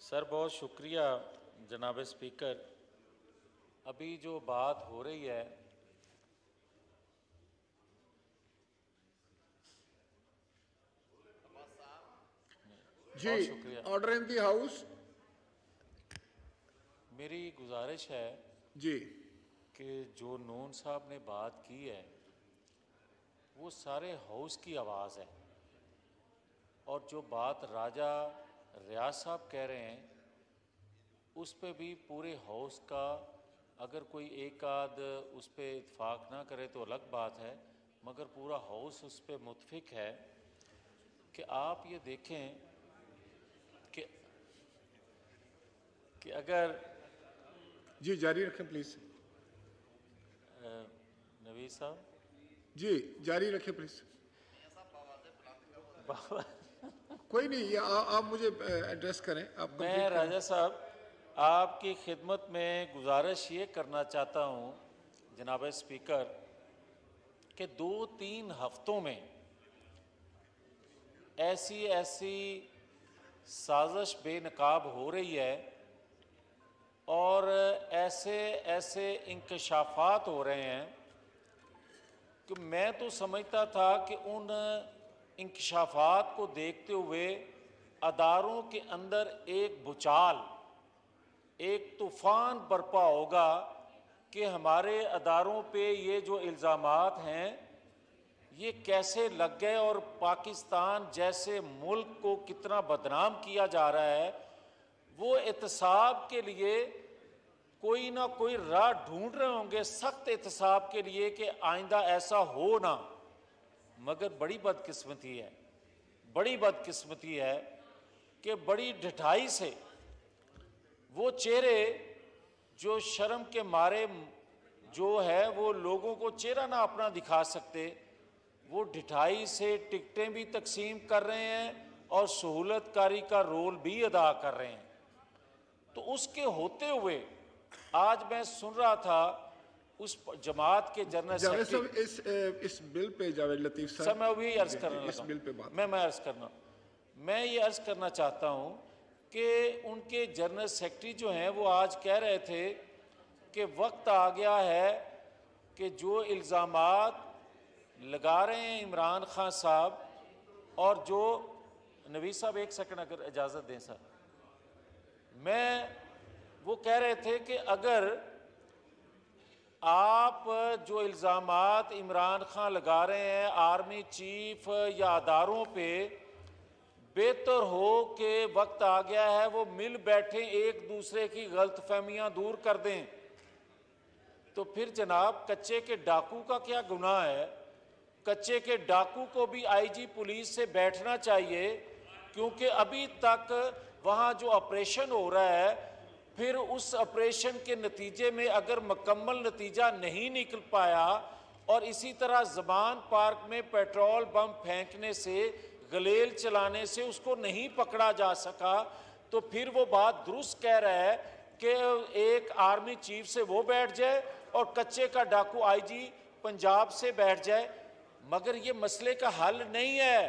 سر بہت شکریہ جناب اسپیکر. ابھی جو بات ہو رہی ہے جی آرڈر ان دی ہاؤس. میری گزارش ہے جی کہ جو نون صاحب نے بات کی ہے وہ سارے ہاؤس کی آواز ہے، اور جو بات راجہ ریاض صاحب کہہ رہے ہیں اس پہ بھی پورے ہاؤس کا اگر کوئی ایک آدھ اس پہ اتفاق نہ کرے تو الگ بات ہے، مگر پورا ہاؤس اس پہ متفق ہے کہ آپ یہ دیکھیں کہ اگر جی جاری رکھیں پلیز. نوید صاحب جی جاری رکھیں پلیز. کوئی نہیں، یہ آپ مجھے ایڈریس کریں. آپ میں راجہ صاحب آپ کی خدمت میں گزارش یہ کرنا چاہتا ہوں جناب اسپیکر کہ 2-3 ہفتوں میں ایسی سازش بے نقاب ہو رہی ہے اور ایسے انکشافات ہو رہے ہیں کہ میں تو سمجھتا تھا کہ ان انکشافات کو دیکھتے ہوئے اداروں کے اندر ایک بھوچال، ایک طوفان برپا ہوگا کہ ہمارے اداروں پہ یہ جو الزامات ہیں یہ کیسے لگ گئے اور پاکستان جیسے ملک کو کتنا بدنام کیا جا رہا ہے. وہ احتساب کے لیے کوئی نہ کوئی راہ ڈھونڈ رہے ہوں گے، سخت احتساب کے لیے کہ آئندہ ایسا ہو نہ. مگر بڑی بدقسمتی ہے کہ بڑی ڈھٹائی سے وہ چہرے جو شرم کے مارے جو ہے وہ لوگوں کو چہرہ نہ اپنا دکھا سکتے، وہ ڈھٹائی سے ٹکٹیں بھی تقسیم کر رہے ہیں اور سہولت کاری کا رول بھی ادا کر رہے ہیں. تو اس کے ہوتے ہوئے آج میں سن رہا تھا اس جماعت کے جنرل سیکرٹری اس بل پہ جاوید لطیف سر میں وہی عرض کرنے لگا میں یہ عرض کرنا چاہتا ہوں کہ ان کے جنرل سیکرٹری جو ہیں وہ آج کہہ رہے تھے کہ وقت آ گیا ہے کہ جو الزامات لگا رہے ہیں عمران خان صاحب اور جو نوید صاحب ایک سیکنڈ اگر اجازت دیں سر، وہ کہہ رہے تھے کہ اگر آپ جو الزامات عمران خان لگا رہے ہیں آرمی چیف یا اداروں پہ، بہتر ہو کہ وقت آ گیا ہے وہ مل بیٹھیں ایک دوسرے کی غلط فہمیاں دور کر دیں. تو پھر جناب کچے کے ڈاکو کا کیا گناہ ہے؟ کچے کے ڈاکو کو بھی آئی جی پولیس سے بیٹھنا چاہیے، کیونکہ ابھی تک وہاں جو آپریشن ہو رہا ہے پھر اس آپریشن کے نتیجے میں اگر مکمل نتیجہ نہیں نکل پایا اور اسی طرح زبان پارک میں پیٹرول بم پھینکنے سے، گلیل چلانے سے اس کو نہیں پکڑا جا سکا، تو پھر وہ بات درست کہہ رہا ہے کہ ایک آرمی چیف سے وہ بیٹھ جائے اور کچے کا ڈاکو آئی جی پنجاب سے بیٹھ جائے. مگر یہ مسئلے کا حل نہیں ہے.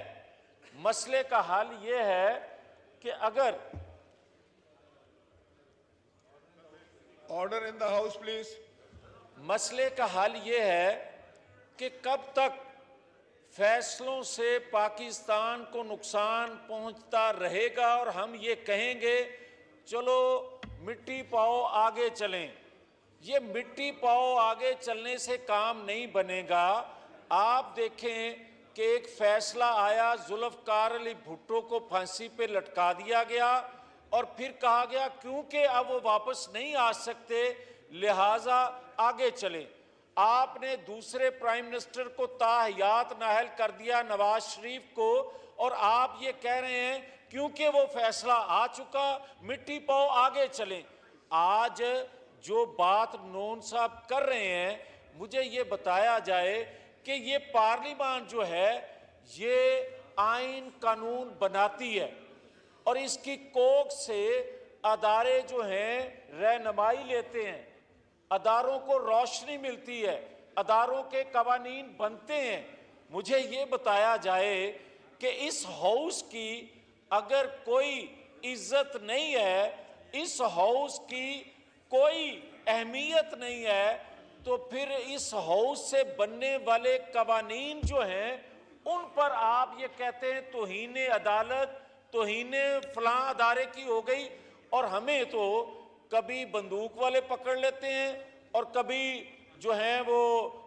مسئلے کا حل یہ ہے کہ اگر order in the house please. مسئلے کا حل یہ ہے کہ کب تک فیصلوں سے پاکستان کو نقصان پہنچتا رہے گا اور ہم یہ کہیں گے چلو مٹی پاؤ آگے چلیں. یہ مٹی پاؤ آگے چلنے سے کام نہیں بنے گا. آپ دیکھیں کہ ایک فیصلہ آیا، ذوالفقار علی بھٹو کو پھانسی پہ لٹکا دیا گیا اور پھر کہا گیا کیونکہ اب وہ واپس نہیں آ سکتے لہٰذا آگے چلیں. آپ نے دوسرے پرائم منسٹر کو تاحیات نااہل کر دیا، نواز شریف کو، اور آپ یہ کہہ رہے ہیں کیونکہ وہ فیصلہ آ چکا مٹی پاؤ آگے چلیں. آج جو بات نون صاحب کر رہے ہیں مجھے یہ بتایا جائے کہ یہ پارلیمان جو ہے یہ آئین قانون بناتی ہے اور اس کی کوکھ سے ادارے جو ہیں رہنمائی لیتے ہیں، اداروں کو روشنی ملتی ہے، اداروں کے قوانین بنتے ہیں. مجھے یہ بتایا جائے کہ اس ہاؤس کی اگر کوئی عزت نہیں ہے, اس ہاؤس کی کوئی اہمیت نہیں ہے, تو پھر اس ہاؤس سے بننے والے قوانین جو ہیں ان پر آپ یہ کہتے ہیں توہین عدالت, توہین فلاں ادارے کی ہو گئی, اور ہمیں تو کبھی بندوق والے پکڑ لیتے ہیں اور کبھی جو ہیں وہ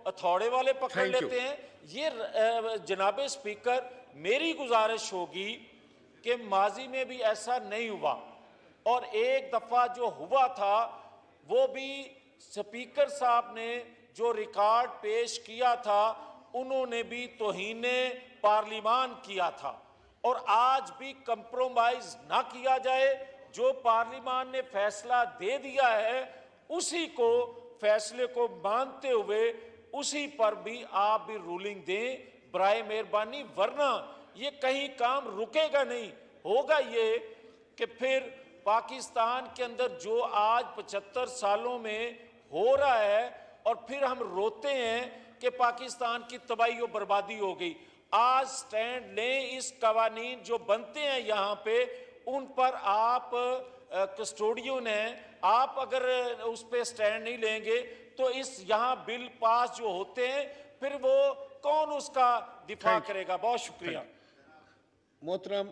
ہتھوڑے والے پکڑ Thank you. لیتے ہیں. یہ جناب اسپیکر میری گزارش ہوگی کہ ماضی میں بھی ایسا نہیں ہوا, اور ایک دفعہ جو ہوا تھا وہ بھی اسپیکر صاحب نے جو ریکارڈ پیش کیا تھا انہوں نے بھی توہین پارلیمان کیا تھا, اور آج بھی کمپرومائز نہ کیا جائے. جو پارلیمان نے فیصلہ دے دیا ہے اسی کو, فیصلے کو مانتے ہوئے اسی پر بھی آپ بھی رولنگ دیں برائے مہربانی, ورنہ یہ کہیں کام رکے گا نہیں. ہوگا یہ کہ پھر پاکستان کے اندر جو آج 75 سالوں میں ہو رہا ہے, اور پھر ہم روتے ہیں کہ پاکستان کی تباہی و بربادی ہو گئی. آج سٹینڈ لیں, اس قوانین جو بنتے ہیں یہاں پہ ان پر آپ کسٹوڈین ہیں, آپ اگر اس پہ سٹینڈ نہیں لیں گے تو اس یہاں بل پاس جو ہوتے ہیں پھر وہ کون اس کا دفاع کرے گا. بہت شکریہ. محترم